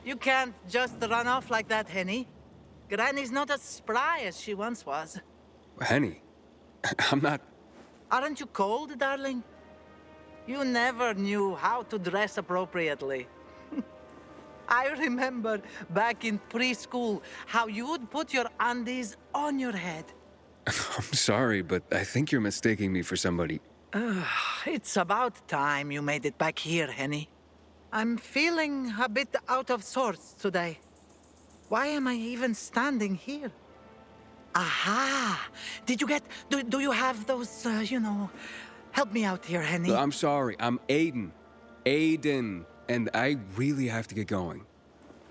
You can't just run off like that, Henny. Granny's not as spry as she once was. Henny, I'm not... Aren't you cold, darling? You never knew how to dress appropriately. I remember back in preschool how you would put your undies on your head. I'm sorry, but I think you're mistaking me for somebody. It's about time you made it back here, Henny. I'm feeling a bit out of sorts today. Why am I even standing here? Aha! Did you get... Do you have those, Help me out here, Henny. I'm sorry, I'm Aiden. Aiden. And I really have to get going.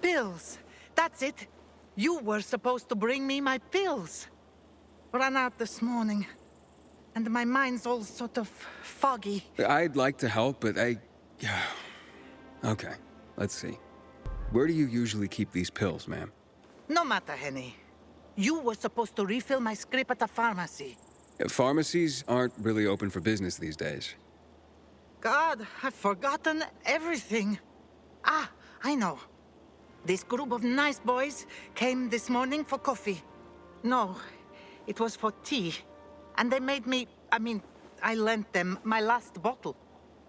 Pills. That's it. You were supposed to bring me my pills. Ran out this morning. And my mind's all sort of foggy. I'd like to help, but Okay, let's see. Where do you usually keep these pills, ma'am? No matter, Henny. You were supposed to refill my script at the pharmacy. Pharmacies aren't really open for business these days. God, I've forgotten everything. Ah, I know. This group of nice boys came this morning for coffee. No, it was for tea. And they made me... I lent them my last bottle.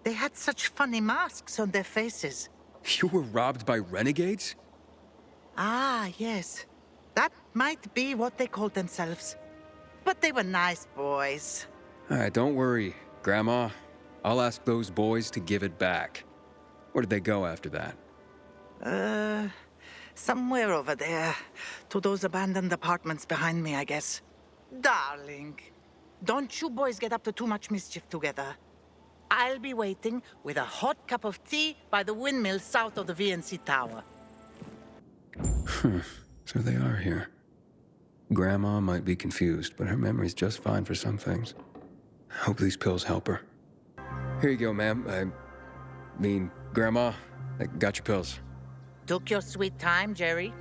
They had such funny masks on their faces. You were robbed by renegades? Ah, yes. That might be what they called themselves. But they were nice boys. All right, don't worry, Grandma. I'll ask those boys to give it back. Where did they go after that? Somewhere over there. To those abandoned apartments behind me, I guess. Darling, don't you boys get up to too much mischief together. I'll be waiting with a hot cup of tea by the windmill south of the VNC Tower. So they are here. Grandma might be confused, but her memory's just fine for some things. Hope these pills help her. Here you go, ma'am. Grandma, I got your pills. Took your sweet time, Jerry.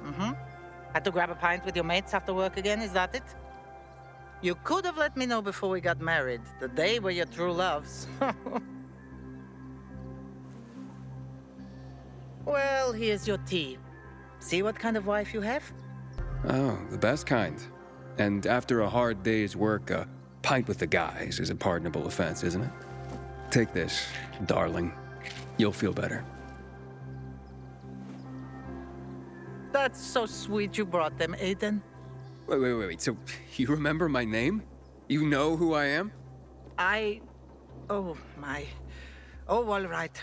Had to grab a pint with your mates after work again, is that it? You could have let me know before we got married. The day were your true loves. Well, here's your tea. See what kind of wife you have? Oh, the best kind. And after a hard day's work, a pint with the guys is a pardonable offense, isn't it? Take this, darling. You'll feel better. That's so sweet you brought them, Aiden. Wait. So, you remember my name? You know who I am? Oh, my... Oh, all right.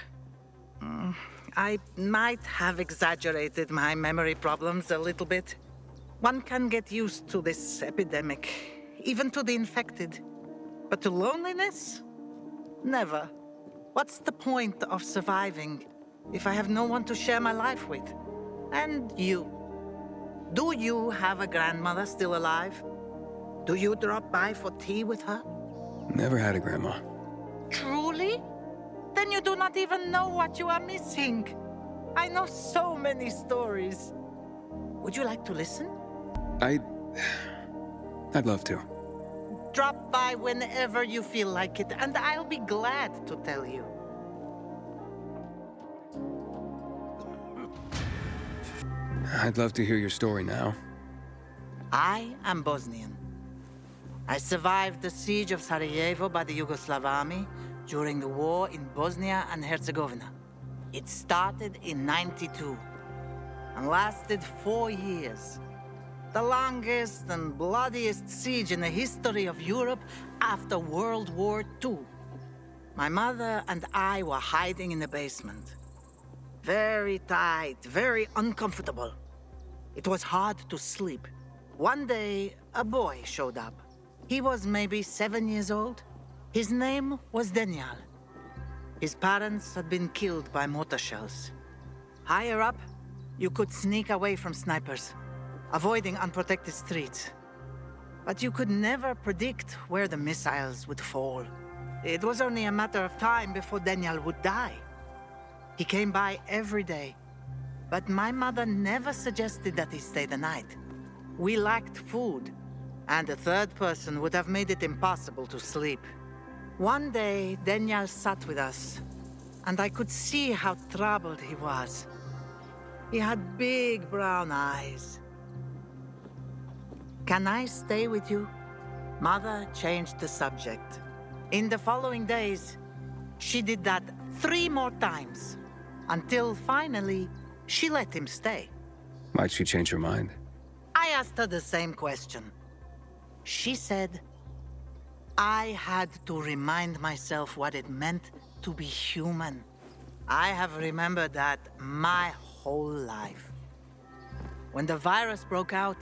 I might have exaggerated my memory problems a little bit. One can get used to this epidemic, even to the infected. But to loneliness? Never. What's the point of surviving if I have no one to share my life with? And you. Do you have a grandmother still alive? Do you drop by for tea with her? Never had a grandma. Truly? Then you do not even know what you are missing. I know so many stories. Would you like to listen? I'd love to. Drop by whenever you feel like it, and I'll be glad to tell you. I'd love to hear your story now. I am Bosnian. I survived the siege of Sarajevo by the Yugoslav army during the war in Bosnia and Herzegovina. It started in '92 and lasted 4 years. The longest and bloodiest siege in the history of Europe after World War II. My mother and I were hiding in the basement. Very tight, very uncomfortable. It was hard to sleep. One day, a boy showed up. He was maybe 7 years old. His name was Daniel. His parents had been killed by mortar shells. Higher up, you could sneak away from snipers, avoiding unprotected streets. But you could never predict where the missiles would fall. It was only a matter of time before Daniel would die. He came by every day, but my mother never suggested that he stay the night. We lacked food, and a third person would have made it impossible to sleep. One day, Daniel sat with us, and I could see how troubled he was. He had big brown eyes. Can I stay with you? Mother changed the subject. In the following days, she did that 3 more times, until finally, she let him stay. Might she change her mind? I asked her the same question. She said, I had to remind myself what it meant to be human. I have remembered that my whole life. When the virus broke out,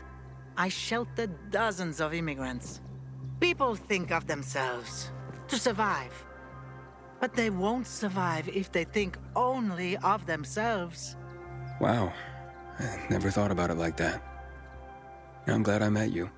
I sheltered dozens of immigrants. People think of themselves to survive. But they won't survive if they think only of themselves. Wow. I never thought about it like that. I'm glad I met you.